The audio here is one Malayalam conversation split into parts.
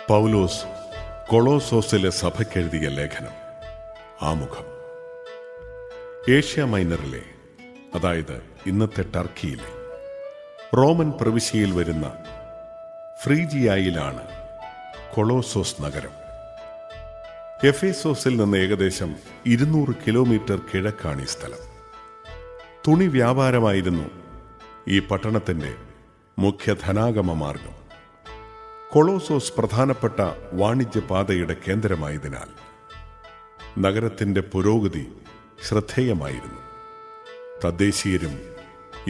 പൗലോസ് കൊളോസോസിലെ സഭയ്ക്കെഴുതിയ ലേഖനം. ആമുഖം. ഏഷ്യ മൈനറിലെ, അതായത് ഇന്നത്തെ ടർക്കിയിലെ റോമൻ പ്രവിശ്യയിൽ വരുന്ന ഫ്രീജിയായിലാണ് കൊളോസോസ് നഗരം. എഫേസോസിൽ നിന്ന് ഏകദേശം 200 കിലോമീറ്റർ കിഴക്കാണ് ഈ സ്ഥലം. തുണി വ്യാപാരമായിരുന്നു ഈ പട്ടണത്തിന്റെ മുഖ്യ ധനാഗമ മാർഗം. കൊളോസോസ് പ്രധാനപ്പെട്ട വാണിജ്യപാതയുടെ കേന്ദ്രമായതിനാൽ നഗരത്തിന്റെ പുരോഗതി ശ്രദ്ധേയമായിരുന്നു. തദ്ദേശീയരും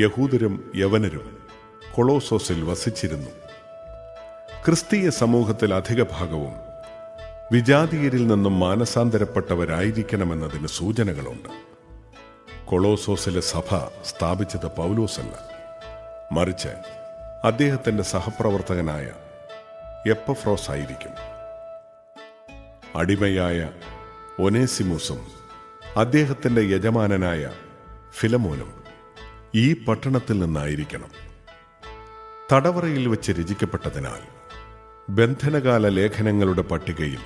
യഹൂദരും യവനരും കൊളോസോസിൽ വസിച്ചിരുന്നു. ക്രിസ്തീയ സമൂഹത്തിൽ അധിക ഭാഗവും വിജാതീയരിൽ നിന്നും മാനസാന്തരപ്പെട്ടവരായിരിക്കണമെന്നതിന് സൂചനകളുണ്ട്. കൊളോസോസിലെ സഭ സ്ഥാപിച്ചത് പൗലോസല്ല, മറിച്ച് അദ്ദേഹത്തിന്റെ സഹപ്രവർത്തകനായ എപ്പഫ്രോസ് ആയിരിക്കും. അടിമയായ ഒനേസിമുസും അദ്ദേഹത്തിന്റെ യജമാനനായ ഫിലമോനും ഈ പട്ടണത്തിൽ നിന്നായിരിക്കണം. തടവറയിൽ വെച്ച് രചിക്കപ്പെട്ടതിനാൽ ബന്ധനകാല ലേഖനങ്ങളുടെ പട്ടികയിൽ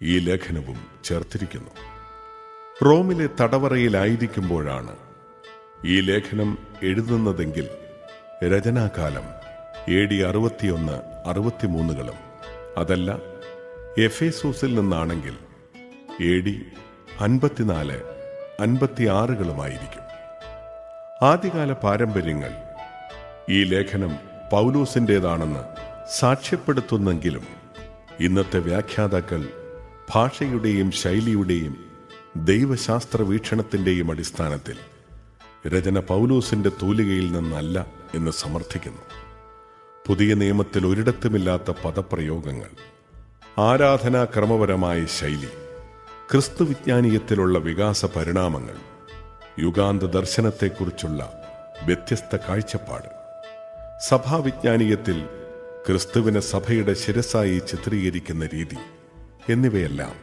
ഈ ലേഖനവും ചേർത്തിരിക്കുന്നു. റോമിലെ തടവറയിലായിരിക്കുമ്പോഴാണ് ഈ ലേഖനം എഴുതുന്നതെങ്കിൽ രചനാകാലം AD 61-63 അതല്ല എഫേസോസിൽ നിന്നാണെങ്കിൽ AD 54-56 ആദ്യകാല പാരമ്പര്യങ്ങൾ ഈ ലേഖനം പൗലോസിൻ്റെതാണെന്ന് സാക്ഷ്യപ്പെടുത്തുന്നെങ്കിലും ഇന്നത്തെ വ്യാഖ്യാതാക്കൾ ഭാഷയുടെയും ശൈലിയുടെയും ദൈവശാസ്ത്ര വീക്ഷണത്തിൻ്റെയും അടിസ്ഥാനത്തിൽ രചന പൗലോസിന്റെ തൂലികയിൽ നിന്നല്ല എന്ന് സമർത്ഥിക്കുന്നു. പുതിയ നിയമത്തിൽ ഒരിടത്തുമില്ലാത്ത പദപ്രയോഗങ്ങൾ, ആരാധനാക്രമപരമായ ശൈലി, ക്രിസ്തുവിജ്ഞാനീയത്തിലുള്ള വികാസ പരിണാമങ്ങൾ, യുഗാന്ത ദർശനത്തെക്കുറിച്ചുള്ള വ്യത്യസ്ത കാഴ്ചപ്പാട്, സഭാവിജ്ഞാനീയത്തിൽ ക്രിസ്തുവിനെ സഭയുടെ ശിരസായി ചിത്രീകരിക്കുന്ന രീതി എന്നിവയെല്ലാം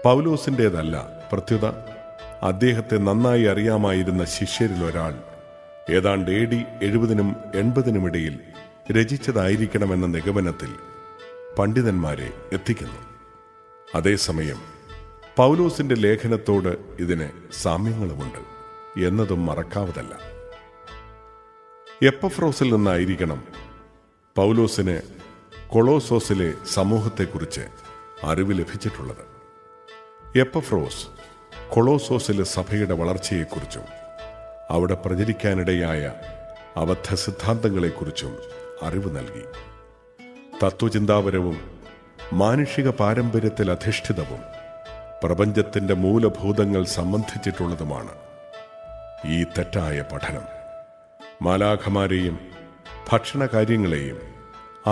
പൗലോസിൻ്റെതല്ല. പ്രത്യുത അദ്ദേഹത്തെ നന്നായി അറിയാമായിരുന്ന ശിഷ്യരിൽ ഒരാൾ ഏതാണ്ട് AD 70-80 രചിച്ചതായിരിക്കണമെന്ന നിഗമനത്തിൽ പണ്ഡിതന്മാരെ എത്തിക്കുന്നു. അതേസമയം പൗലോസിന്റെ ലേഖനത്തോട് ഇതിന് സാമ്യങ്ങളുമുണ്ട് എന്നതും മറക്കാവതല്ല. എപ്പഫ്രോസിൽ നിന്നായിരിക്കണം പൗലോസിന് കൊളോസോസിലെ സമൂഹത്തെക്കുറിച്ച് അറിവ് ലഭിച്ചിട്ടുള്ളത്. എപ്പഫ്രോസ് കൊളോസോസിലെ സഭയുടെ വളർച്ചയെക്കുറിച്ചും അവിടെ പ്രചരിക്കാനിടയായ അബദ്ധ സിദ്ധാന്തങ്ങളെക്കുറിച്ചും അറിവ് നൽകി. തത്വചിന്താപരവും മാനുഷിക പാരമ്പര്യത്തിൽ അധിഷ്ഠിതവും പ്രപഞ്ചത്തിന്റെ മൂലഭൂതങ്ങൾ സംബന്ധിച്ചിട്ടുള്ളതുമാണ് ഈ തെറ്റായ പഠനം. മാലാഖമാരെയും ഭക്ഷണകാര്യങ്ങളെയും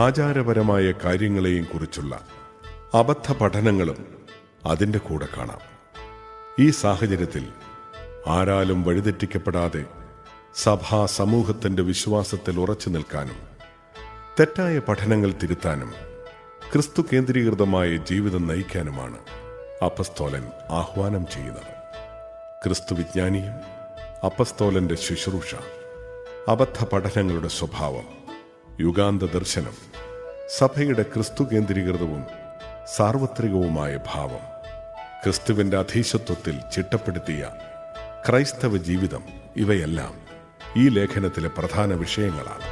ആചാരപരമായ കാര്യങ്ങളെയും കുറിച്ചുള്ള അബദ്ധ പഠനങ്ങളും അതിൻ്റെ കൂടെ കാണാം. ഈ സാഹചര്യത്തിൽ ആരാലും വഴിതെറ്റിക്കപ്പെടാതെ സഭാ സമൂഹത്തിന്റെ വിശ്വാസത്തിൽ ഉറച്ചു നിൽക്കാനും തെറ്റായ പഠനങ്ങൾ തിരുത്താനും ക്രിസ്തു കേന്ദ്രീകൃതമായ ജീവിതം നയിക്കാനുമാണ് അപ്പസ്തോലൻ ആഹ്വാനം ചെയ്യുന്നത്. ക്രിസ്തു വിജ്ഞാനിയും അപ്പസ്തോലന്റെ ശുശ്രൂഷ, അബദ്ധ പഠനങ്ങളുടെ സ്വഭാവം, യുഗാന്ത ദർശനം, സഭയുടെ ക്രിസ്തു കേന്ദ്രീകൃതവും സാർവത്രികവുമായ ഭാവം, ക്രിസ്തുവിന്റെ അധീശത്വത്തിൽ ചിട്ടപ്പെടുത്തിയ ക്രൈസ്തവ ജീവിതം, ഇവയെല്ലാം ഈ ലേഖനത്തിലെ പ്രധാന വിഷയങ്ങളാണ്.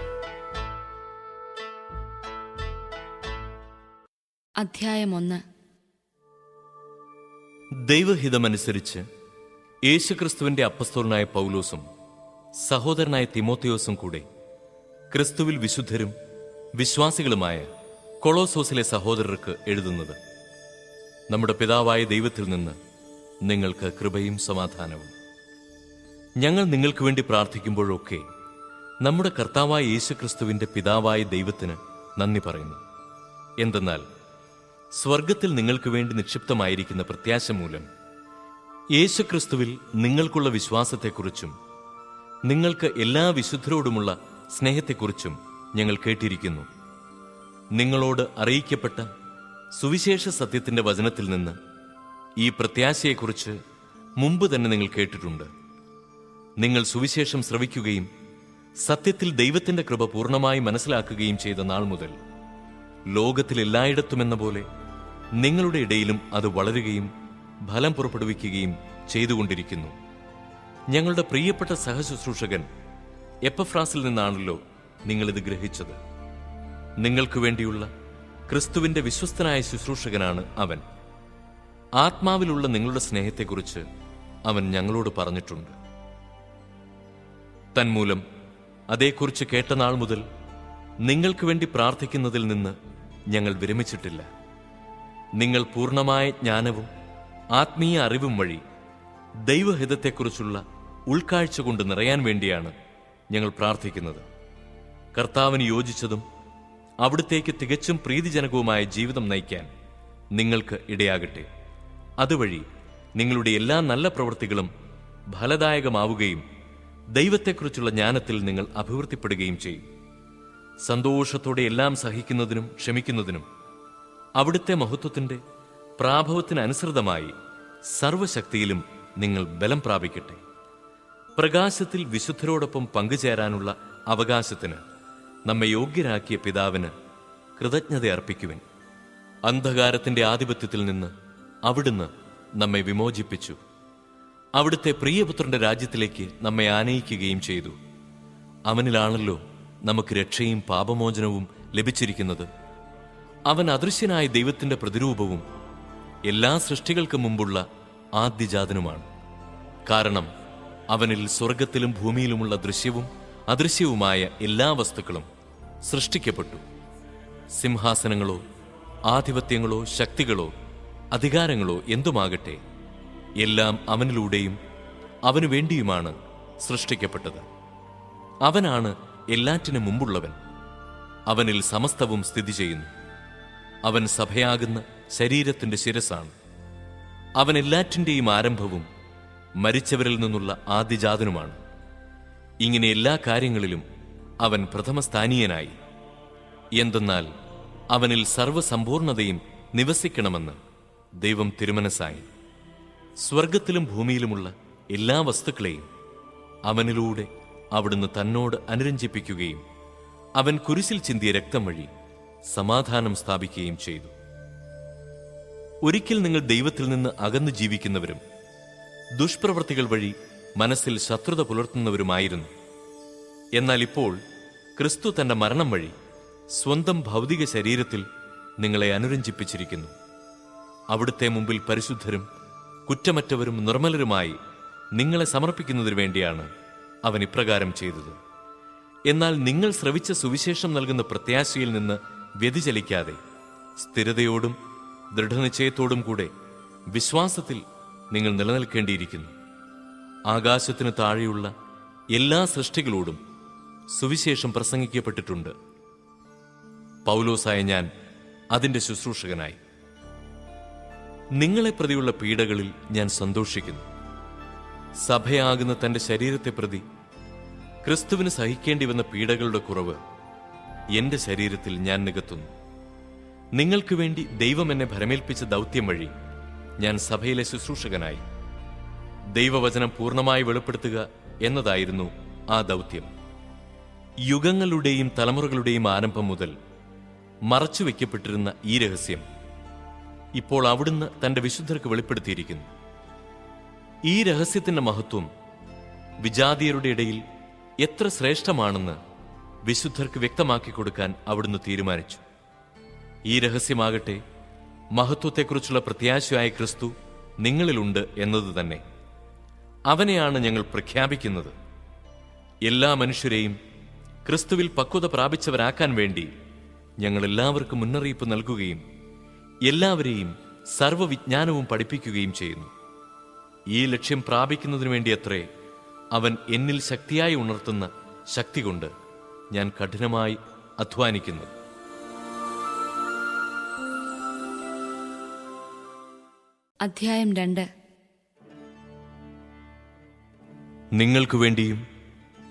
അധ്യായം 1. ദൈവഹിതമനുസരിച്ച് യേശുക്രിസ്തുവിന്റെ അപ്പസ്തോലനായ പൗലോസും സഹോദരനായ തിമോത്തിയോസും കൂടെ ക്രിസ്തുവിൽ വിശുദ്ധരും വിശ്വാസികളുമായ കൊളോസോസിലെ സഹോദരർക്ക് എഴുതുന്നത്, നമ്മുടെ പിതാവായ ദൈവത്തിൽ നിന്ന് നിങ്ങൾക്ക് കൃപയും സമാധാനവും. ഞങ്ങൾ നിങ്ങൾക്ക് വേണ്ടി പ്രാർത്ഥിക്കുമ്പോഴൊക്കെ നമ്മുടെ കർത്താവായ യേശുക്രിസ്തുവിന്റെ പിതാവായ ദൈവത്തിന് നന്ദി പറയുന്നു. എന്തെന്നാൽ സ്വർഗത്തിൽ നിങ്ങൾക്ക് വേണ്ടി നിക്ഷിപ്തമായിരിക്കുന്ന പ്രത്യാശ മൂലം യേശുക്രിസ്തുവിൽ നിങ്ങൾക്കുള്ള വിശ്വാസത്തെക്കുറിച്ചും നിങ്ങൾക്ക് എല്ലാ വിശുദ്ധരോടുമുള്ള സ്നേഹത്തെക്കുറിച്ചും ഞങ്ങൾ കേട്ടിരിക്കുന്നു. നിങ്ങളോട് അറിയിക്കപ്പെട്ട സുവിശേഷ സത്യത്തിന്റെ വചനത്തിൽ നിന്ന് ഈ പ്രത്യാശയെക്കുറിച്ച് മുമ്പ് തന്നെ നിങ്ങൾ കേട്ടിട്ടുണ്ട്. നിങ്ങൾ സുവിശേഷം ശ്രവിക്കുകയും സത്യത്തിൽ ദൈവത്തിന്റെ കൃപ പൂർണ്ണമായി മനസ്സിലാക്കുകയും ചെയ്ത നാൾ മുതൽ ലോകത്തിലെല്ലായിടത്തുമെന്ന പോലെ നിങ്ങളുടെ ഇടയിലും അത് വളരുകയും ഫലം പുറപ്പെടുവിക്കുകയും ചെയ്തുകൊണ്ടിരിക്കുന്നു. ഞങ്ങളുടെ പ്രിയപ്പെട്ട സഹശുശ്രൂഷകൻ എപ്പഫ്രാസിൽ നിന്നാണല്ലോ നിങ്ങളിത് ഗ്രഹിച്ചത്. നിങ്ങൾക്ക് വേണ്ടിയുള്ള ക്രിസ്തുവിന്റെ വിശ്വസ്തനായ ശുശ്രൂഷകനാണ് അവൻ. ആത്മാവിലുള്ള നിങ്ങളുടെ സ്നേഹത്തെക്കുറിച്ച് അവൻ ഞങ്ങളോട് പറഞ്ഞിട്ടുണ്ട്. തന്മൂലം അതേക്കുറിച്ച് കേട്ട നാൾ മുതൽ നിങ്ങൾക്ക് വേണ്ടി പ്രാർത്ഥിക്കുന്നതിൽ നിന്ന് ഞങ്ങൾ വിരമിച്ചിട്ടില്ല. നിങ്ങൾ പൂർണ്ണമായ ജ്ഞാനവും ആത്മീയ അറിവും വഴി ദൈവഹിതത്തെക്കുറിച്ചുള്ള ഉൾക്കാഴ്ച കൊണ്ട് നിറയാൻ വേണ്ടിയാണ് ഞങ്ങൾ പ്രാർത്ഥിക്കുന്നത്. കർത്താവിന് യോജിച്ചതും അവിടുത്തേക്ക് തികച്ചും പ്രീതിജനകവുമായ ജീവിതം നയിക്കാൻ നിങ്ങൾക്ക് ഇടയാകട്ടെ. അതുവഴി നിങ്ങളുടെ എല്ലാ നല്ല പ്രവൃത്തികളും ഫലദായകമാവുകയും ദൈവത്തെക്കുറിച്ചുള്ള ജ്ഞാനത്തിൽ നിങ്ങൾ അഭിവൃദ്ധിപ്പെടുകയും ചെയ്യും. സന്തോഷത്തോടെ എല്ലാം സഹിക്കുന്നതിനും ക്ഷമിക്കുന്നതിനും അവിടുത്തെ മഹത്വത്തിന്റെ പ്രാഭവത്തിനനുസൃതമായി സർവശക്തിയിലും നിങ്ങൾ ബലം പ്രാപിക്കട്ടെ. പ്രകാശത്തിൽ വിശുദ്ധരോടൊപ്പം പങ്കുചേരാനുള്ള അവകാശത്തിന് നമ്മെ യോഗ്യരാക്കിയ പിതാവിന് കൃതജ്ഞത അർപ്പിക്കുവിൻ. അന്ധകാരത്തിന്റെ ആധിപത്യത്തിൽ നിന്ന് അവിടുന്ന് നമ്മെ വിമോചിപ്പിച്ചു. അവിടുത്തെ പ്രിയപുത്രന്റെ രാജ്യത്തിലേക്ക് നമ്മെ ആനയിക്കുകയും ചെയ്തു. അവനിലാണല്ലോ നമുക്ക് രക്ഷയും പാപമോചനവും ലഭിച്ചിരിക്കുന്നത്. അവൻ അദൃശ്യനായ ദൈവത്തിന്റെ പ്രതിരൂപവും എല്ലാ സൃഷ്ടികൾക്കും മുമ്പുള്ള ആദ്യജാതനുമാണ്. കാരണം അവനിൽ സ്വർഗത്തിലും ഭൂമിയിലുമുള്ള ദൃശ്യവും അദൃശ്യവുമായ എല്ലാ വസ്തുക്കളും സൃഷ്ടിക്കപ്പെട്ടു. സിംഹാസനങ്ങളോ ആധിപത്യങ്ങളോ ശക്തികളോ അധികാരങ്ങളോ എന്തുമാകട്ടെ, എല്ലാം അവനിലൂടെയും അവനു വേണ്ടിയുമാണ് സൃഷ്ടിക്കപ്പെട്ടത്. അവനാണ് എല്ലാറ്റിനും മുമ്പുള്ളവൻ. അവനിൽ സമസ്തവും സ്ഥിതി ചെയ്യുന്നു. അവൻ സഭയാകുന്ന ശരീരത്തിന്റെ ശിരസ്സാണ്. അവൻ എല്ലാറ്റിൻ്റെയും ആരംഭവും മരിച്ചവരിൽ നിന്നുള്ള ആദ്യജാതനുമാണ്. ഇങ്ങനെ എല്ലാ കാര്യങ്ങളിലും അവൻ പ്രഥമസ്ഥാനീയനായി. എന്തെന്നാൽ അവനിൽ സർവസമ്പൂർണതയും നിവസിക്കണമെന്ന് ദൈവം തിരുമനസ്സായി. സ്വർഗത്തിലും ഭൂമിയിലുമുള്ള എല്ലാ വസ്തുക്കളെയും അവനിലൂടെ അവിടുന്ന് തന്നോട് അനുരഞ്ജിപ്പിക്കുകയും അവൻ കുരിശിൽ ചിന്തിയ രക്തം വഴി സമാധാനം സ്ഥാപിക്കുകയും ചെയ്തു. ഒരിക്കൽ നിങ്ങൾ ദൈവത്തിൽ നിന്ന് അകന്നു ജീവിക്കുന്നവരും ദുഷ്പ്രവൃത്തികൾ വഴി മനസ്സിൽ ശത്രുത പുലർത്തുന്നവരുമായിരുന്നു. എന്നാൽ ഇപ്പോൾ ക്രിസ്തു തന്റെ മരണം വഴി സ്വന്തം ഭൗതിക ശരീരത്തിൽ നിങ്ങളെ അനുരഞ്ജിപ്പിച്ചിരിക്കുന്നു. അവിടുത്തെ മുമ്പിൽ പരിശുദ്ധരും കുറ്റമറ്റവരും നിർമ്മലരുമായി നിങ്ങളെ സമർപ്പിക്കുന്നതിനു വേണ്ടിയാണ് അവൻ ഇപ്രകാരം ചെയ്തത്. എന്നാൽ നിങ്ങൾ ശ്രവിച്ച സുവിശേഷം നൽകുന്ന പ്രത്യാശയിൽ നിന്ന് വ്യതിചലിക്കാതെ സ്ഥിരതയോടും ദൃഢനിശ്ചയത്തോടും കൂടെ വിശ്വാസത്തിൽ നിങ്ങൾ നിലനിൽക്കേണ്ടിയിരിക്കുന്നു. ആകാശത്തിന് താഴെയുള്ള എല്ലാ സൃഷ്ടികളോടും സുവിശേഷം പ്രസംഗിക്കപ്പെട്ടിട്ടുണ്ട്. പൗലോസായ ഞാൻ അതിന്റെ ശുശ്രൂഷകനായി. നിങ്ങളെ പ്രതിയുള്ള പീഡകളിൽ ഞാൻ സന്തോഷിക്കുന്നു. സഭയാകുന്ന തന്റെ ശരീരത്തെ പ്രതി ക്രിസ്തുവിന് സഹിക്കേണ്ടി വന്ന പീഡകളുടെ കുറവ് എന്റെ ശരീരത്തിൽ ഞാൻ നികത്തുന്നു. നിങ്ങൾക്ക് വേണ്ടി ദൈവം എന്നെ ഭരമേൽപ്പിച്ച ദൗത്യം വഴി ഞാൻ സഭയിലെ ശുശ്രൂഷകനായി. ദൈവവചനം പൂർണ്ണമായി വെളിപ്പെടുത്തുക എന്നതായിരുന്നു ആ ദൗത്യം. യുഗങ്ങളുടെയും തലമുറകളുടെയും ആരംഭം മുതൽ മറച്ചുവെക്കപ്പെട്ടിരുന്ന ഈ രഹസ്യം ഇപ്പോൾ അവിടുന്ന് തന്റെ വിശുദ്ധർക്ക് വെളിപ്പെടുത്തിയിരിക്കുന്നു. ഈ രഹസ്യത്തിന്റെ മഹത്വം വിജാതീയരുടെ ഇടയിൽ എത്ര ശ്രേഷ്ഠമാണെന്ന് വിശുദ്ധർക്ക് വ്യക്തമാക്കി കൊടുക്കാൻ അവിടുന്ന് തീരുമാനിച്ചു. ഈ രഹസ്യമാകട്ടെ മഹത്വത്തെക്കുറിച്ചുള്ള പ്രത്യാശയായ ക്രിസ്തു നിങ്ങളിലുണ്ട് എന്നത് തന്നെ. അവനെയാണ് ഞങ്ങൾ പ്രഖ്യാപിക്കുന്നത്. എല്ലാ മനുഷ്യരെയും ക്രിസ്തുവിൽ പക്വത പ്രാപിച്ചവരാക്കാൻ വേണ്ടി ഞങ്ങൾ എല്ലാവർക്കും മുന്നറിയിപ്പ് നൽകുകയും എല്ലാവരെയും സർവ്വവിജ്ഞാനവും പഠിപ്പിക്കുകയും ചെയ്യുന്നു. ഈ ലക്ഷ്യം പ്രാപിക്കുന്നതിനു വേണ്ടിയത്രേ അവൻ എന്നിൽ ശക്തിയായി ഉണർത്തുന്ന ശക്തി കൊണ്ട് ഞാൻ കഠിനമായി അധ്വാനിക്കുന്നു. അധ്യായം 2. നിങ്ങൾക്കു വേണ്ടിയും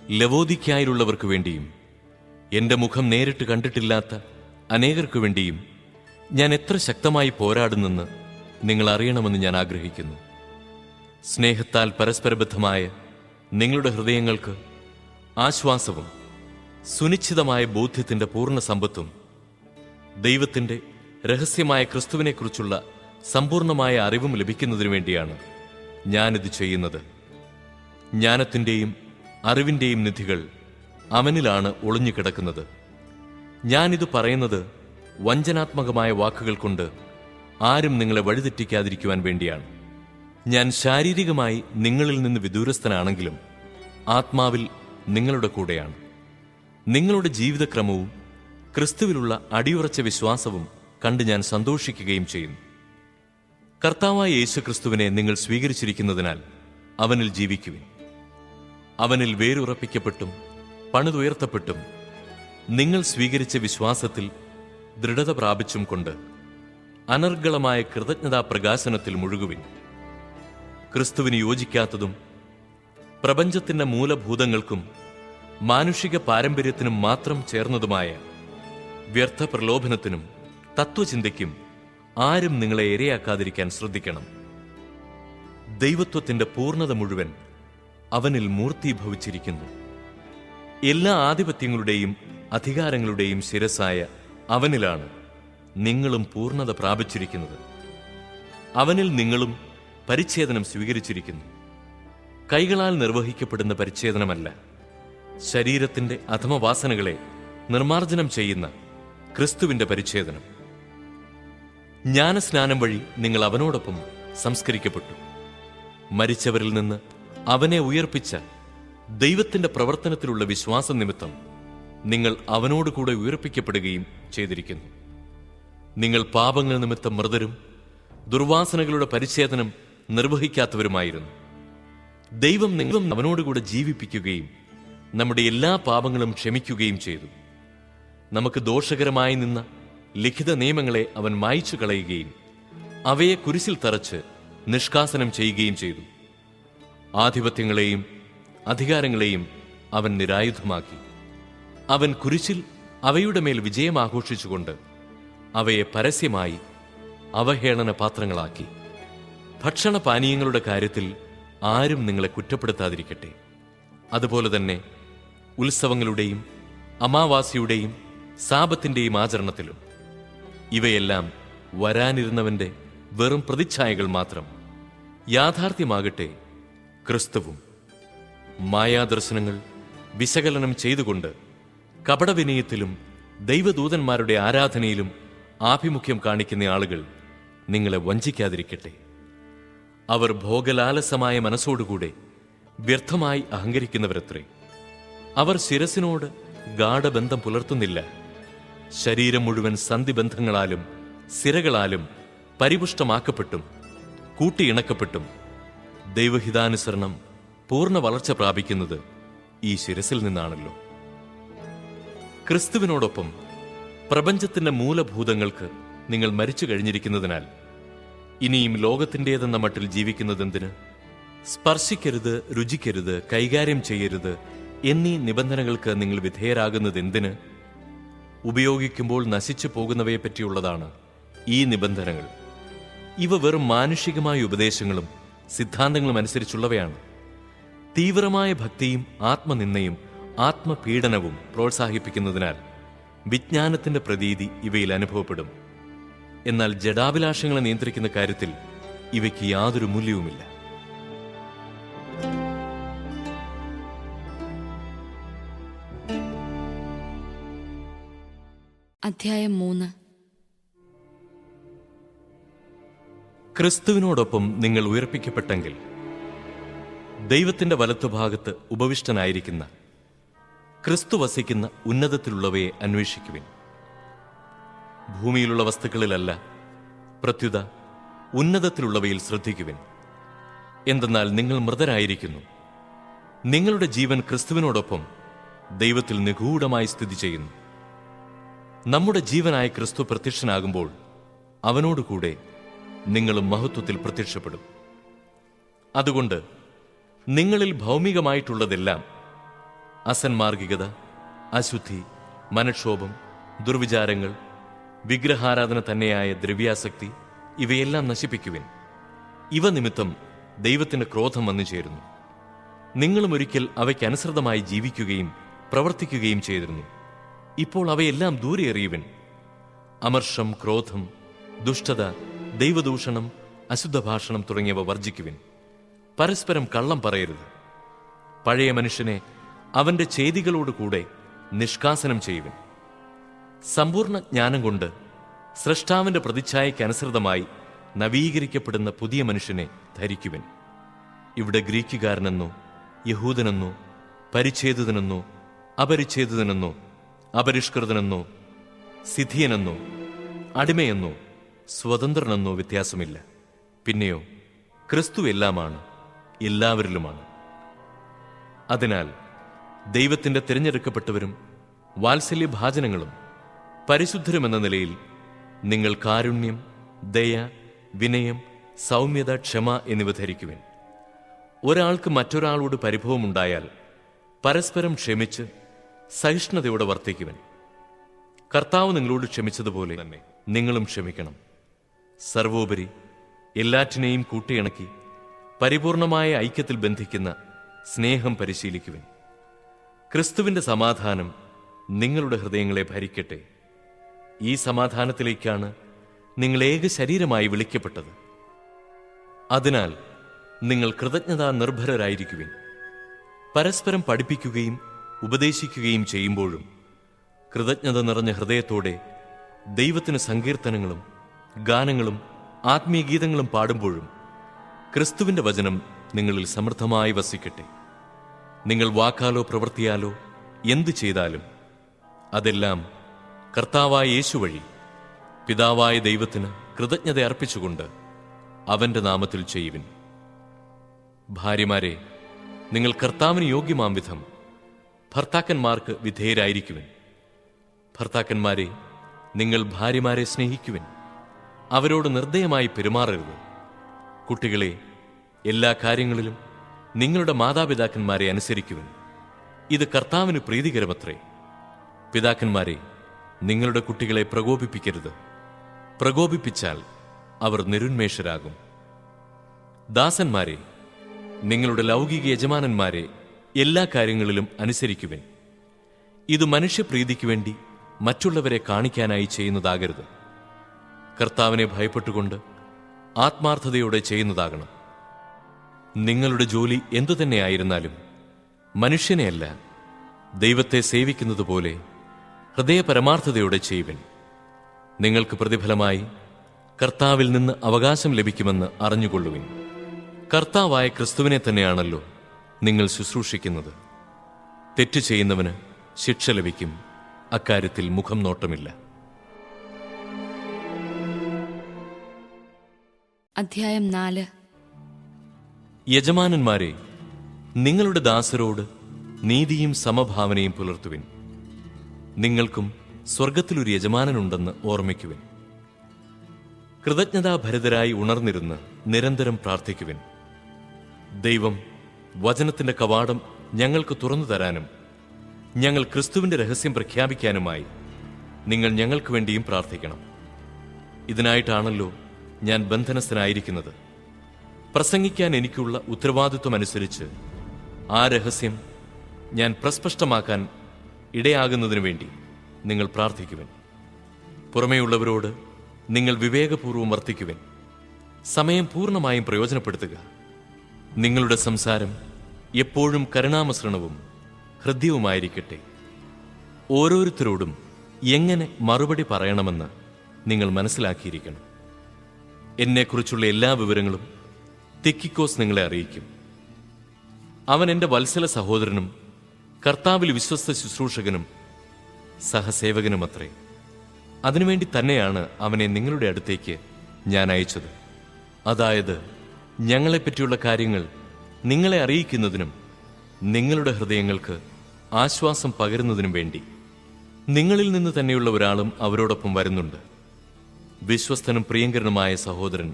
ലവോദിക്കായിലുള്ളവർക്കു വേണ്ടിയും എന്റെ മുഖം നേരിട്ട് കണ്ടിട്ടില്ലാത്ത അനേകർക്കു വേണ്ടിയും ഞാൻ എത്ര ശക്തമായി പോരാടുന്നെന്ന് നിങ്ങൾ അറിയണമെന്ന് ഞാൻ ആഗ്രഹിക്കുന്നു. സ്നേഹത്താൽ പരസ്പരബദ്ധമായ നിങ്ങളുടെ ഹൃദയങ്ങൾക്ക് ആശ്വാസവും സുനിശ്ചിതമായ ബോധ്യത്തിന്റെ പൂർണ്ണ സമ്പത്തും ദൈവത്തിൻ്റെ രഹസ്യമായ ക്രിസ്തുവിനെക്കുറിച്ചുള്ള സമ്പൂർണമായ അറിവും ലഭിക്കുന്നതിനു വേണ്ടിയാണ് ഞാനിത് ചെയ്യുന്നത്. ജ്ഞാനത്തിൻ്റെയും അറിവിൻ്റെയും നിധികൾ അവനിലാണ് ഒളിഞ്ഞുകിടക്കുന്നത്. ഞാനിത് പറയുന്നത് വഞ്ചനാത്മകമായ വാക്കുകൾ കൊണ്ട് ആരും നിങ്ങളെ വഴിതെറ്റിക്കാതിരിക്കുവാൻ വേണ്ടിയാണ്. ഞാൻ ശാരീരികമായി നിങ്ങളിൽ നിന്ന് വിദൂരസ്ഥനാണെങ്കിലും ആത്മാവിൽ നിങ്ങളുടെ കൂടെയാണ്. നിങ്ങളുടെ ജീവിതക്രമവും ക്രിസ്തുവിലുള്ള അടിയുറച്ച വിശ്വാസവും കണ്ട് ഞാൻ സന്തോഷിക്കുകയും ചെയ്യുന്നു. കർത്താവായ യേശുക്രിസ്തുവിനെ നിങ്ങൾ സ്വീകരിച്ചിരിക്കുന്നതിനാൽ അവനിൽ ജീവിക്കുവിൻ. അവനിൽ വേരുറപ്പിക്കപ്പെട്ടും പണിതുയർത്തപ്പെട്ടും നിങ്ങൾ സ്വീകരിച്ച വിശ്വാസത്തിൽ ദൃഢത പ്രാപിച്ചും കൊണ്ട് അനർഗളമായ കൃതജ്ഞതാ പ്രകാശനത്തിൽ മുഴുകുവിൻ. ക്രിസ്തുവിന് യോജിക്കാത്തതും പ്രപഞ്ചത്തിന്റെ മൂലഭൂതങ്ങൾക്കും മാനുഷിക പാരമ്പര്യത്തിനും മാത്രം ചേർന്നതുമായ വ്യർത്ഥ പ്രലോഭനത്തിനും തത്വചിന്തയ്ക്കും ആരും നിങ്ങളെ ഇരയാക്കാതിരിക്കാൻ ശ്രദ്ധിക്കണം. ദൈവത്വത്തിന്റെ പൂർണ്ണത മുഴുവൻ അവനിൽ മൂർത്തീഭവിച്ചിരിക്കുന്നു. എല്ലാ ആധിപത്യങ്ങളുടെയും അധികാരങ്ങളുടെയും ശിരസായ അവനിലാണ് നിങ്ങളും പൂർണ്ണത പ്രാപിച്ചിരിക്കുന്നത്. അവനിൽ നിങ്ങളും പരിച്ഛേദനം സ്വീകരിച്ചിരിക്കുന്നു. കൈകളാൽ നിർവഹിക്കപ്പെടുന്ന പരിച്ഛേദനമല്ല, ശരീരത്തിന്റെ അധമവാസനകളെ നിർമാർജനം ചെയ്യുന്ന ക്രിസ്തുവിന്റെ പരിച്ഛേദനം. ജ്ഞാനസ്നാനം വഴി നിങ്ങൾ അവനോടൊപ്പം സംസ്കരിക്കപ്പെട്ടു. മരിച്ചവരിൽ നിന്ന് അവനെ ഉയർപ്പിച്ച ദൈവത്തിന്റെ പ്രവർത്തനത്തിലുള്ള വിശ്വാസം നിമിത്തം നിങ്ങൾ അവനോടുകൂടെ ഉയർപ്പിക്കപ്പെടുകയും ചെയ്തിരിക്കുന്നു. നിങ്ങൾ പാപങ്ങൾ നിമിത്തം മൃതരും ദുർവാസനകളുടെ പരിച്ഛേദനം നിർവഹിക്കാത്തവരുമായിരുന്നു. ദൈവം നിങ്ങളും അവനോടുകൂടെ ജീവിപ്പിക്കുകയും നമ്മുടെ എല്ലാ പാപങ്ങളും ക്ഷമിക്കുകയും ചെയ്തു. നമുക്ക് ദോഷകരമായി നിന്ന ലിഖിത നിയമങ്ങളെ അവൻ മായ്ച്ചു കളയുകയും അവയെ കുരിശിൽ തറച്ച് നിഷ്കാസനം ചെയ്യുകയും ചെയ്തു. ആധിപത്യങ്ങളെയും അധികാരങ്ങളെയും അവൻ നിരായുധമാക്കി. അവൻ കുരിശിൽ അവയുടെ മേൽ വിജയം ആഘോഷിച്ചുകൊണ്ട് അവയെ പരസ്യമായി അവഹേളന പാത്രങ്ങളാക്കി. ഭക്ഷണപാനീയങ്ങളുടെ കാര്യത്തിൽ ആരും നിങ്ങളെ കുറ്റപ്പെടുത്താതിരിക്കട്ടെ. അതുപോലെ തന്നെ ഉത്സവങ്ങളുടെയും അമാവാസിയുടെയും സാപത്തിന്റെയും ആചരണത്തിലും ഇവയെല്ലാം വരാനിരുന്നവന്റെ വെറും പ്രതിച്ഛായകൾ മാത്രം. യാഥാർത്ഥ്യമാകട്ടെ ക്രിസ്തുവും. മായാദർശനങ്ങൾ വിശകലനം ചെയ്തുകൊണ്ട് കപടവിനയത്തിലും ദൈവദൂതന്മാരുടെ ആരാധനയിലും ആഭിമുഖ്യം കാണിക്കുന്ന ആളുകൾ നിങ്ങളെ വഞ്ചിക്കാതിരിക്കട്ടെ. അവർ ഭോഗലാലസമായ മനസ്സോടുകൂടെ വ്യർത്ഥമായി അഹങ്കരിക്കുന്നവരത്രേ. അവർ ശിരസിനോട് ഗാഢബന്ധം പുലർത്തുന്നില്ല. ശരീരം മുഴുവൻ സന്ധിബന്ധങ്ങളാലും സിരകളാലും പരിപുഷ്ടമാക്കപ്പെട്ടും കൂട്ടിയിണക്കപ്പെട്ടും ദൈവഹിതാനുസരണം പൂർണ്ണ വളർച്ച പ്രാപിക്കുന്നത് ഈ ശിരസിൽ നിന്നാണല്ലോ. ക്രിസ്തുവിനോടൊപ്പം പ്രപഞ്ചത്തിന്റെ മൂലഭൂതങ്ങൾക്ക് നിങ്ങൾ മരിച്ചു കഴിഞ്ഞിരിക്കുന്നതിനാൽ ഇനിയും ലോകത്തിൻ്റെതെന്ന മട്ടിൽ ജീവിക്കുന്നതെന്തിന്? സ്പർശിക്കരുത്, രുചിക്കരുത്, കൈകാര്യം ചെയ്യരുത് എന്നീ നിബന്ധനകൾക്ക് നിങ്ങൾ വിധേയരാകുന്നതെന്തിന്? ഉപയോഗിക്കുമ്പോൾ നശിച്ചു പോകുന്നവയെപ്പറ്റിയുള്ളതാണ് ഈ നിബന്ധനകൾ. ഇവ വെറും മാനുഷികമായ ഉപദേശങ്ങളും സിദ്ധാന്തങ്ങളും അനുസരിച്ചുള്ളവയാണ്. തീവ്രമായ ഭക്തിയും ആത്മനിന്ദയും ആത്മപീഡനവും പ്രോത്സാഹിപ്പിക്കുന്നതിനാൽ വിജ്ഞാനത്തിന്റെ പ്രതീതി ഇവയിൽ അനുഭവപ്പെടും. എന്നാൽ ജഡാഭിലാഷങ്ങളെ നിയന്ത്രിക്കുന്ന കാര്യത്തിൽ ഇവയ്ക്ക് യാതൊരു മൂല്യവുമില്ല. അധ്യായം 3. ക്രിസ്തുവിനോടൊപ്പം നിങ്ങൾ ഉയർപ്പിക്കപ്പെട്ടെങ്കിൽ ദൈവത്തിന്റെ വലത്തുഭാഗത്ത് ഉപവിഷ്ടനായിരിക്കുന്ന ക്രിസ്തു വസിക്കുന്ന ഉന്നതത്തിലുള്ളവയെ അന്വേഷിക്കുവിൻ. ഭൂമിയിലുള്ള വസ്തുക്കളിലല്ല, പ്രത്യുത ഉന്നതത്തിലുള്ളവയിൽ ശ്രദ്ധിക്കുവിൻ. എന്തെന്നാൽ നിങ്ങൾ മൃതരായിരിക്കുന്നു. നിങ്ങളുടെ ജീവൻ ക്രിസ്തുവിനോടൊപ്പം ദൈവത്തിൽ നിഗൂഢമായി സ്ഥിതി ചെയ്യുന്നു. നമ്മുടെ ജീവനായ ക്രിസ്തു പ്രത്യക്ഷനാകുമ്പോൾ അവനോടുകൂടെ നിങ്ങളും മഹത്വത്തിൽ പ്രത്യക്ഷപ്പെടും. അതുകൊണ്ട് നിങ്ങളിൽ ഭൗമികമായിട്ടുള്ളതെല്ലാം, അസന്മാർഗികത, അശുദ്ധി, മനക്ഷോഭം, ദുർവിചാരങ്ങൾ, വിഗ്രഹാരാധന തന്നെയായ ദ്രവ്യാസക്തി, ഇവയെല്ലാം നശിപ്പിക്കുവിൻ. ഇവ നിമിത്തം ദൈവത്തിന്റെ ക്രോധം വന്നു ചേരുന്നു. നിങ്ങളും ഒരിക്കൽ അവയ്ക്കനുസൃതമായി ജീവിക്കുകയും പ്രവർത്തിക്കുകയും ചെയ്തിരുന്നു. ഇപ്പോൾ അവയെല്ലാം ദൂരെ എറിയുവിൻ. അമർഷം, ക്രോധം, ദുഷ്ടത, ദൈവദൂഷണം, അശുദ്ധഭാഷണം തുടങ്ങിയവ വർജിക്കുവിൻ. പരസ്പരം കള്ളം പറയരുത്. പഴയ മനുഷ്യനെ അവന്റെ ചെയ്തികളോടുകൂടെ നിഷ്കാസനം ചെയ്യുവിൻ. സമ്പൂർണ്ണ ജ്ഞാനം കൊണ്ട് സ്രഷ്ടാവിന്റെ പ്രതിച്ഛായയ്ക്കനുസൃതമായി നവീകരിക്കപ്പെടുന്ന പുതിയ മനുഷ്യനെ ധരിക്കുവിൻ. ഇവിടെ ഗ്രീക്കുകാരനെന്നോ യഹൂദനെന്നോ പരിച്ഛേദിതനെന്നോ അപരിച്ഛേദിതനെന്നോ അപരിഷ്കൃതനെന്നോ സിഥിയനെന്നോ അടിമയെന്നോ സ്വതന്ത്രനെന്നോ വ്യത്യാസമില്ല. പിന്നെയോ ക്രിസ്തു എല്ലാമാണ്, എല്ലാവരിലുമാണ്. അതിനാൽ ദൈവത്തിന്റെ തിരഞ്ഞെടുക്കപ്പെട്ടവരും വാത്സല്യഭാജനങ്ങളും പരിശുദ്ധരുമെന്ന നിലയിൽ നിങ്ങൾ കാരുണ്യം, ദയ, വിനയം, സൗമ്യത, ക്ഷമ എന്നിവ ധരിക്കുവിൻ. ഒരാൾക്ക് മറ്റൊരാളോട് പരിഭവമുണ്ടായാൽ പരസ്പരം ക്ഷമിച്ച് സഹിഷ്ണുതയോടെ വർത്തിക്കുവിൻ. കർത്താവ് നിങ്ങളോട് ക്ഷമിച്ചതുപോലെ തന്നെ നിങ്ങളും ക്ഷമിക്കണം. സർവോപരി എല്ലാറ്റിനെയും കൂട്ടിയിണക്കി പരിപൂർണമായ ഐക്യത്തിൽ ബന്ധിക്കുന്ന സ്നേഹം പരിശീലിക്കുവിൻ. ക്രിസ്തുവിന്റെ സമാധാനം നിങ്ങളുടെ ഹൃദയങ്ങളെ ഭരിക്കട്ടെ. ഈ സമാധാനത്തിലേക്കാണ് നിങ്ങൾ ഏക ശരീരമായി വിളിക്കപ്പെട്ടത്. അതിനാൽ നിങ്ങൾ കൃതജ്ഞതാ നിർഭരരായിരിക്കുവിൻ. പരസ്പരം പഠിപ്പിക്കുകയും ഉപദേശിക്കുകയും ചെയ്യുമ്പോഴും കൃതജ്ഞത നിറഞ്ഞ ഹൃദയത്തോടെ ദൈവത്തിന് സങ്കീർത്തനങ്ങളും ഗാനങ്ങളും ആത്മീയ ഗീതങ്ങളും പാടുമ്പോഴും ക്രിസ്തുവിന്റെ വചനം നിങ്ങളിൽ സമൃദ്ധമായി വസിക്കട്ടെ. നിങ്ങൾ വാക്കാലോ പ്രവൃത്തിയാലോ എന്തു ചെയ്താലും അതെല്ലാം കർത്താവായ യേശു വഴി പിതാവായ ദൈവത്തിന് കൃതജ്ഞത അർപ്പിച്ചുകൊണ്ട് അവന്റെ നാമത്തിൽ ചെയ്യുവിൻ. ഭാര്യമാരെ, നിങ്ങൾ കർത്താവിന് യോഗ്യമാം വിധം ഭർത്താക്കന്മാർക്ക് വിധേയരായിരിക്കുവിൻ. ഭർത്താക്കന്മാരെ, നിങ്ങൾ ഭാര്യമാരെ സ്നേഹിക്കുവിൻ. അവരോട് നിർദ്ദയമായി പെരുമാറരുത്. കുട്ടികളെ, എല്ലാ കാര്യങ്ങളിലും നിങ്ങളുടെ മാതാപിതാക്കന്മാരെ അനുസരിക്കുവിൻ. ഇത് കർത്താവിന് പ്രീതികരമത്രേ. പിതാക്കന്മാരെ, നിങ്ങളുടെ കുട്ടികളെ പ്രകോപിപ്പിക്കരുത്. പ്രകോപിപ്പിച്ചാൽ അവർ നിരുന്മേഷരാകും. ദാസന്മാരെ, നിങ്ങളുടെ ലൗകിക യജമാനന്മാരെ എല്ലാ കാര്യങ്ങളിലും അനുസരിക്കുവിൻ. ഇത് മനുഷ്യപ്രീതിക്ക് വേണ്ടി മറ്റുള്ളവരെ കാണിക്കാനായി ചെയ്യുന്നതാകരുത്. കർത്താവിനെ ഭയപ്പെട്ടുകൊണ്ട് ആത്മാർത്ഥതയോടെ ചെയ്യുന്നതാകണം. നിങ്ങളുടെ ജോലി എന്തുതന്നെയായിരുന്നാലും മനുഷ്യനെയല്ല, ദൈവത്തെ സേവിക്കുന്നതുപോലെ ഹൃദയപരമാർത്ഥതയോടെ ചെയ്യുവിൻ. നിങ്ങൾക്ക് പ്രതിഫലമായി കർത്താവിൽ നിന്ന് അവകാശം ലഭിക്കുമെന്ന് അറിഞ്ഞുകൊള്ളുവിൻ. കർത്താവായ ക്രിസ്തുവിനെ തന്നെയാണല്ലോ നിങ്ങൾ ശുശ്രൂഷിക്കുന്നത്. തെറ്റ് ചെയ്യുന്നവന് ശിക്ഷ ലഭിക്കും. അക്കാര്യത്തിൽ മുഖം നോട്ടമില്ല. അധ്യായം 4. യജമാനന്മാരെ, നിങ്ങളുടെ ദാസരോട് നീതിയും സമഭാവനയും പുലർത്തുവിൻ. നിങ്ങൾക്കും സ്വർഗത്തിലൊരു യജമാനനുണ്ടെന്ന് ഓർമ്മിക്കുവിൻ. കൃതജ്ഞതാഭരിതരായി ഉണർന്നിരുന്ന് നിരന്തരം പ്രാർത്ഥിക്കുവിൻ. ദൈവം വചനത്തിന്റെ കവാടം ഞങ്ങൾക്ക് തുറന്നു തരാനും ഞങ്ങൾ ക്രിസ്തുവിന്റെ രഹസ്യം പ്രഖ്യാപിക്കാനുമായി നിങ്ങൾ ഞങ്ങൾക്ക് വേണ്ടിയും പ്രാർത്ഥിക്കണം. ഇതിനായിട്ടാണല്ലോ ഞാൻ ബന്ധനസ്ഥനായിരിക്കുന്നത്. പ്രസംഗിക്കാൻ എനിക്കുള്ള ഉത്തരവാദിത്വമനുസരിച്ച് ആ രഹസ്യം ഞാൻ പ്രസ്പഷ്ടമാക്കാൻ ഇടയാകുന്നതിനു വേണ്ടി നിങ്ങൾ പ്രാർത്ഥിക്കുവിൻ. പുറമേയുള്ളവരോട് നിങ്ങൾ വിവേകപൂർവ്വം വർത്തിക്കുവിൻ. സമയം പൂർണ്ണമായും പ്രയോജനപ്പെടുത്തുക. നിങ്ങളുടെ സംസാരം എപ്പോഴും കരുണാമസൃണവും ഹൃദ്യവുമായിരിക്കട്ടെ. ഓരോരുത്തരോടും എങ്ങനെ മറുപടി പറയണമെന്ന് നിങ്ങൾ മനസ്സിലാക്കിയിരിക്കണം. എന്നെക്കുറിച്ചുള്ള എല്ലാ വിവരങ്ങളും തിക്കിക്കോസ് നിങ്ങളെ അറിയിക്കും. അവൻ എൻ്റെ വത്സല സഹോദരനും കർത്താവിൽ വിശ്വസ്ത ശുശ്രൂഷകനും സഹസേവകനുമത്രേ. അതിനുവേണ്ടി തന്നെയാണ് അവനെ നിങ്ങളുടെ അടുത്തേക്ക് ഞാൻ അയച്ചത്. അതായത്, ഞങ്ങളെപ്പറ്റിയുള്ള കാര്യങ്ങൾ നിങ്ങളെ അറിയിക്കുന്നതിനും നിങ്ങളുടെ ഹൃദയങ്ങൾക്ക് ആശ്വാസം പകരുന്നതിനും വേണ്ടി. നിങ്ങളിൽ നിന്ന് തന്നെയുള്ള ഒരാളും അവരോടൊപ്പം വരുന്നുണ്ട്. വിശ്വസ്തനും പ്രിയങ്കരനുമായ സഹോദരൻ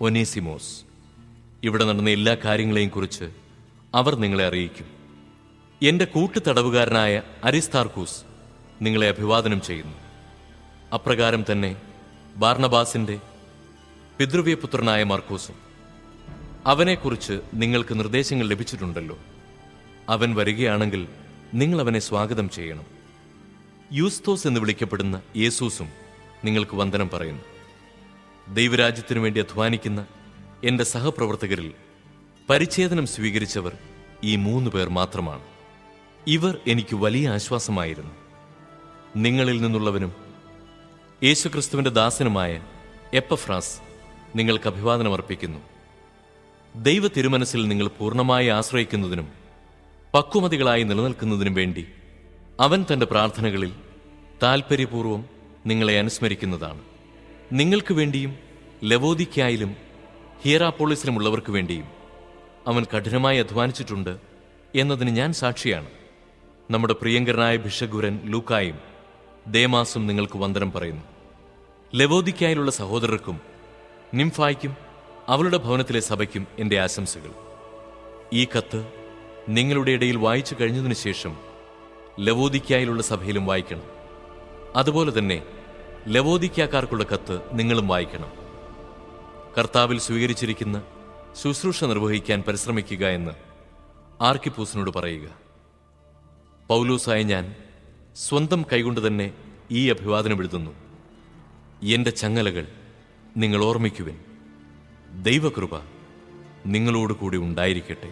ഒനേസിമോസ്. ഇവിടെ നടന്ന എല്ലാ കാര്യങ്ങളെയും കുറിച്ച് അവർ നിങ്ങളെ അറിയിക്കും. എൻ്റെ കൂട്ടുതടവുകാരനായ അരിസ്താർക്കൂസ് നിങ്ങളെ അഭിവാദനം ചെയ്യുന്നു. അപ്രകാരം തന്നെ ബാർണബാസിന്റെ പിതൃവ്യപുത്രനായ മാർക്കോസും. അവനെക്കുറിച്ച് നിങ്ങൾക്ക് നിർദ്ദേശങ്ങൾ ലഭിച്ചിട്ടുണ്ടല്ലോ. അവൻ വരികയാണെങ്കിൽ നിങ്ങൾ അവനെ സ്വാഗതം ചെയ്യണം. യൂസ്തോസ് എന്ന് വിളിക്കപ്പെടുന്ന യേസൂസും നിങ്ങൾക്ക് വന്ദനം പറയുന്നു. ദൈവരാജ്യത്തിനു വേണ്ടി അധ്വാനിക്കുന്ന എൻ്റെ സഹപ്രവർത്തകരിൽ പരിച്ഛേദനം സ്വീകരിച്ചവർ ഈ 3 പേർ മാത്രമാണ്. ഇവർ എനിക്ക് വലിയ ആശ്വാസമായിരുന്നു. നിങ്ങളിൽ നിന്നുള്ളവനും യേശുക്രിസ്തുവിൻ്റെ ദാസനുമായ എപ്പഫ്രാസ് നിങ്ങൾക്ക് അഭിവാദനം അർപ്പിക്കുന്നു. ദൈവ തിരുമനസ്സിൽ നിങ്ങൾ പൂർണ്ണമായി ആശ്രയിക്കുന്നതിനും പക്വമതികളായി നിലനിൽക്കുന്നതിനും വേണ്ടി അവൻ തൻ്റെ പ്രാർത്ഥനകളിൽ താൽപ്പര്യപൂർവ്വം നിങ്ങളെ അനുസ്മരിക്കുന്നതാണ്. നിങ്ങൾക്ക് വേണ്ടിയും ലവോദിക്കായിലും ഹിയറാപ്പോളിസിലുമുള്ളവർക്ക് വേണ്ടിയും അവൻ കഠിനമായി അധ്വാനിച്ചിട്ടുണ്ട് എന്നതിന് ഞാൻ സാക്ഷിയാണ്. നമ്മുടെ പ്രിയങ്കരനായ ഭിഷഗ്വരൻ ലൂക്കായും ദേമാസും നിങ്ങൾക്ക് വന്ദനം പറയുന്നു. ലവോദിക്കായിലുള്ള സഹോദരർക്കും നിംഫായ്ക്കും അവളുടെ ഭവനത്തിലെ സഭയ്ക്കും എൻ്റെ ആശംസകൾ. ഈ കത്ത് നിങ്ങളുടെ ഇടയിൽ വായിച്ചു കഴിഞ്ഞതിനു ശേഷം ലവോദിക്കായിലുള്ള സഭയിലും വായിക്കണം. അതുപോലെ തന്നെ ലവോദിക്കാക്കാർക്കുള്ള കത്ത് നിങ്ങളും വായിക്കണം. കർത്താവിൽ സ്വീകരിച്ചിരിക്കുന്ന ശുശ്രൂഷ നിർവഹിക്കാൻ പരിശ്രമിക്കുക എന്ന് ആർക്കിപ്പൂസിനോട് പറയുക. പൗലോസായ ഞാൻ സ്വന്തം കൈകൊണ്ട് തന്നെ ഈ അഭിവാദനം എഴുതുന്നു. എൻ്റെ ചങ്ങലകൾ നിങ്ങൾ ഓർമ്മിക്കുവിൻ. ദൈവകൃപ നിങ്ങളോടുകൂടി ഉണ്ടായിരിക്കട്ടെ.